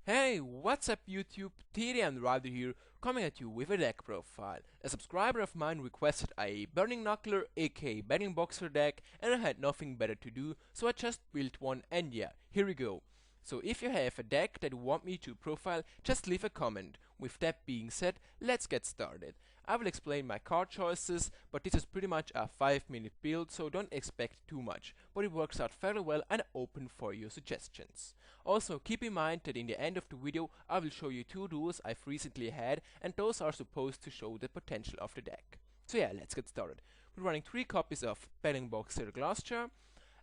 Hey, what's up YouTube? TDNRider here, coming at you with a deck profile. A subscriber of mine requested a Burning Knuckler aka Battlin Boxer deck and I had nothing better to do, so I just built one and yeah, here we go. So if you have a deck that you want me to profile, just leave a comment. With that being said, let's get started. I will explain my card choices, but this is pretty much a 5-minute build, so don't expect too much, but it works out fairly well and open for your suggestions. Also, keep in mind that in the end of the video I will show you two duels I've recently had, and those are supposed to show the potential of the deck. So yeah, let's get started. We're running 3 copies of Battlin Boxer Glass Jar,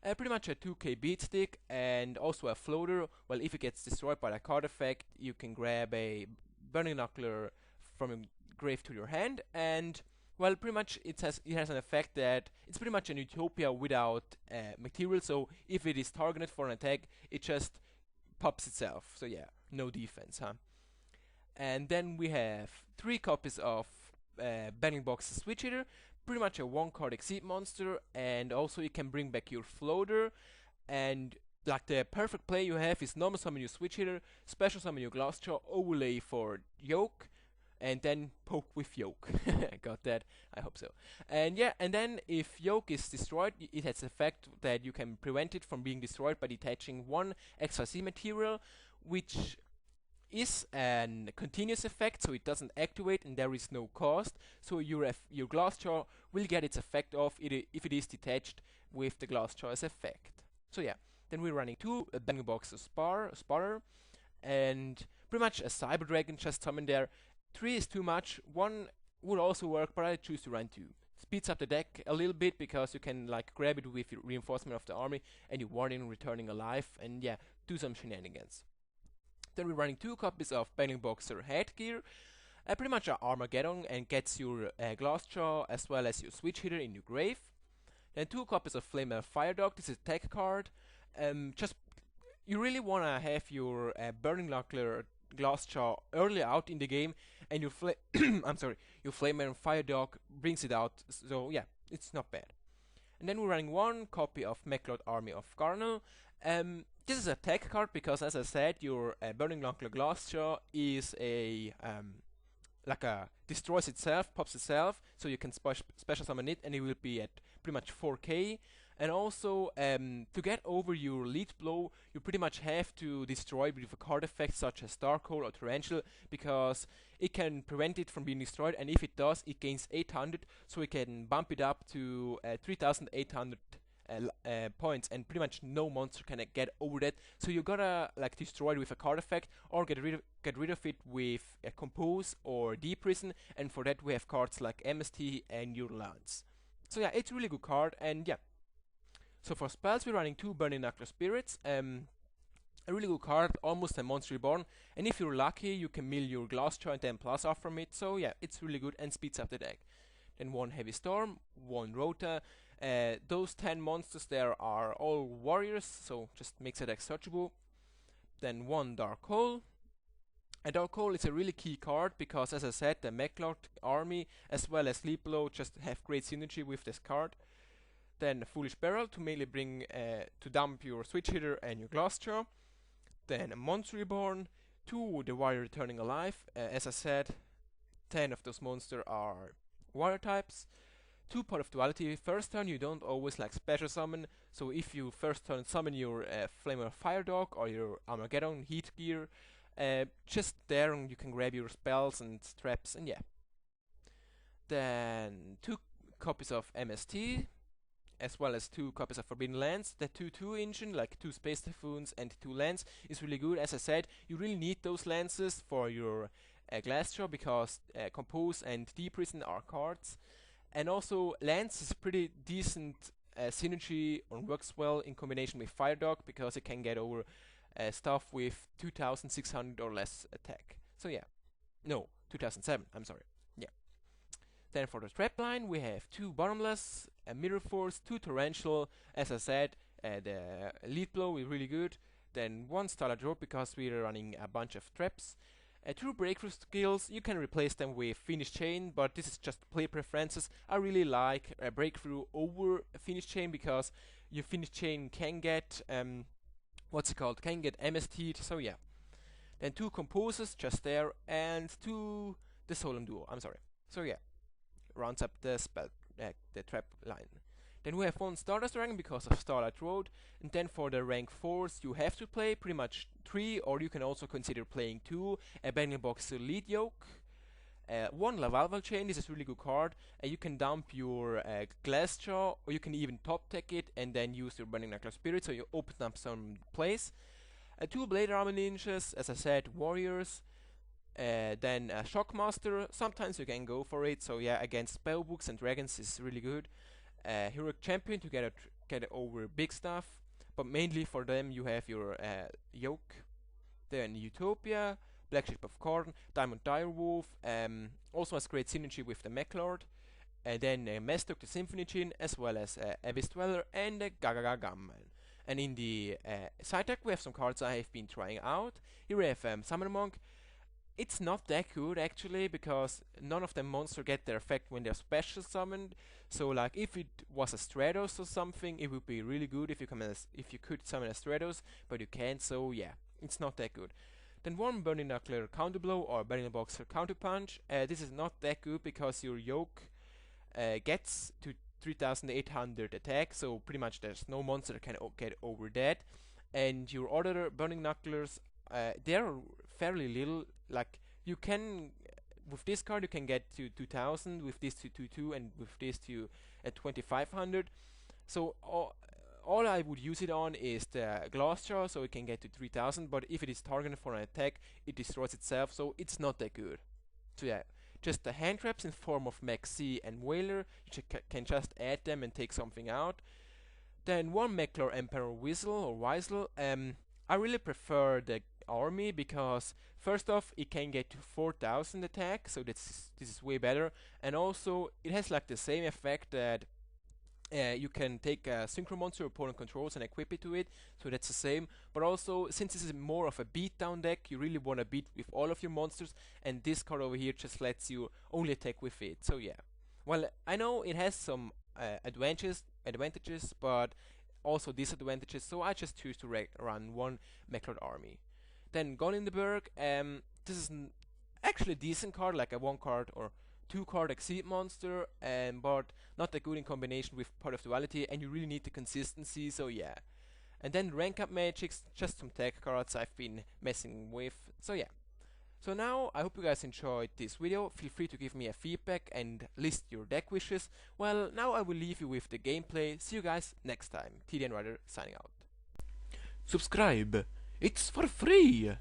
pretty much a 2k beat stick and also a floater. Well, if it gets destroyed by a card effect, you can grab a Burning Knuckler from your grave to your hand, and well, pretty much it has an effect that it's pretty much an utopia without material, so if it is targeted for an attack, it just pops itself. So yeah, no defense, huh? And then we have 3 copies of Battle Box Switch Hitter, pretty much a 1 card exceed monster, and also you can bring back your floater, and like the perfect play you have is normal summon your Switch Hitter, special summon your Glass Jaw, overlay for Yoke, and then poke with Yoke. Got that? I hope so. And yeah, and then if Yoke is destroyed, it has the effect that you can prevent it from being destroyed by detaching 1 XYZ material, which is a continuous effect, so it doesn't activate and there is no cost. So your Glass Jaw will get its effect off if it is detached with the Glass Jaw as effect. So yeah, then we're running 2 Bang Box Spotter, and pretty much a Cyber Dragon just summoned there. 3 is too much, 1 would also work, but I choose to run 2. Speeds up the deck a little bit because you can like grab it with reinforcement of the army and you warning returning alive, and yeah, do some shenanigans. Then we're running 2 copies of Battlin Boxer Headgear, pretty much a Armageddon, and gets your Glass Jaw as well as your Switch Hitter in your grave. Then 2 copies of Flamer Fire Dog. This is a tech card. Just you really wanna have your Burning Knuckler Glass Jaw early out in the game, and your I'm sorry, your Flamer Fire Dog brings it out. So yeah, it's not bad. And then we're running 1 copy of Mechlord Army of Garnel. This is a tech card because, as I said, your Burning Knuckler Glass Jaw is a like a destroys itself, pops itself, so you can special summon it, and it will be at pretty much 4k. And also, to get over your lead blow, you pretty much have to destroy it with a card effect such as Dark Hole or Torrential, because it can prevent it from being destroyed, and if it does, it gains 800, so we can bump it up to 3800 points, and pretty much no monster can get over that. So you gotta like destroy it with a card effect, or get rid of it with a Compose or Deprison, and for that we have cards like MST and your Lance. So yeah, it's a really good card, and yeah. So for spells, we're running 2 Burning Knuckler Spirits, a really good card, almost a Monster Reborn, and if you're lucky, you can mill your Glass Jaw and then plus off from it, so yeah, it's really good and speeds up the deck. Then 1 Heavy Storm, 1 Rota. Those 10 monsters there are all warriors, so just makes the deck searchable. Then 1 Dark Hole. A Dark Hole is a really key card because, as I said, the Mechlord army as well as Sleep Blow just have great synergy with this card. Then a Foolish Barrel to mainly bring to dump your Switch Hitter and your Glass Jaw. Then a Monster Reborn, 2 the Warrior Returning Alive. As I said, 10 of those monsters are Warrior types. 2 Pot of Duality. First turn you don't always like special summon, so if you first turn summon your Flamer Fire Dog or your Armageddon Heat Gear, just there you can grab your spells and traps, and yeah. Then 2 copies of MST, as well as 2 copies of Forbidden Lands. The 2/2 engine, like 2 Space Typhoons and 2 lands, is really good. As I said, you really need those lances for your Glass Jaw because Compose and Deprison are cards. And also, Lance is pretty decent synergy and works well in combination with Fire Dog because it can get over stuff with 2600 or less attack. So yeah, no, 2007, I'm sorry. Yeah. Then for the trap line, we have 2 Bottomless, a Mirror Force, 2 Torrential. As I said, the Lead Blow is really good. Then 1 Starlight Rope because we're running a bunch of traps. 2 breakthrough skills, you can replace them with Finish Chain, but this is just play preferences. I really like a breakthrough over a Finish Chain because your Finish Chain can get, can get MST'd, so yeah. Then 2 Composers, just there, and 2 the Solemn Duo, I'm sorry. So yeah, rounds up the spell, the trap line. Then we have 1 Stardust rank because of Starlight Road, and then for the rank 4s you have to play pretty much 3, or you can also consider playing 2, a Battlin Boxer Lead Yoke, 1 Lavalval Chain, this is a really good card, you can dump your Glassjaw, or you can even top deck it and then use your Burning Knuckle Spirit, so you open up some plays. 2 Blade Armor Ninjas, as I said, Warriors, then Shockmaster, sometimes you can go for it, so yeah, against Spellbooks and Dragons is really good. Heroic Champion to get over big stuff, but mainly for them you have your Yoke, then Utopia, Black Sheep of Corn, Diamond Direwolf, also has great synergy with the Mech Lord, and then Mestok the Symphony Djinn, as well as Abyss Dweller and Gagaga Gammel. And in the side deck we have some cards I have been trying out. Here we have Summoner Monk. It's not that good actually, because none of the monsters get their effect when they're special summoned. So like if it was a Stratos or something, it would be really good if you could summon a Stratos, but you can't, so yeah, it's not that good. Then 1 Burning Knuckler Counterblow or Battlin Boxer Counterpunch. This is not that good because your Yoke gets to 3800 attack, so pretty much there's no monster that can get over that. And your other Burning Knucklers, they're fairly little, like you can, with this card you can get to 2000, with this to 22, and with this to 2500. So all I would use it on is the Glassjaw, so it can get to 3000, but if it is targeted for an attack, it destroys itself, so it's not that good. So yeah, just the hand traps in form of Mech C and Whaler, you can just add them and take something out. Then 1 Mechlor Emperor Whistle or Weisel. I really prefer the army because first off it can get to 4000 attack, so this is way better, and also it has like the same effect that you can take a synchro monster your opponent controls and equip it to it, so that's the same. But also, since this is more of a beatdown deck, you really want to beat with all of your monsters, and this card over here just lets you only attack with it. So yeah, well, I know it has some advantages, but also disadvantages, so I just choose to run 1 Mechlord army. Then Gone in the Berg, this is actually a decent card, like a 1 card or 2 card Exceed monster, but not that good in combination with Part of Duality, and you really need the consistency, so yeah. And then rank up magics, just some tech cards I've been messing with, so yeah. So now, I hope you guys enjoyed this video. Feel free to give me a feedback and list your deck wishes. Well, now I will leave you with the gameplay. See you guys next time. TDNRider signing out. Subscribe, it's for free!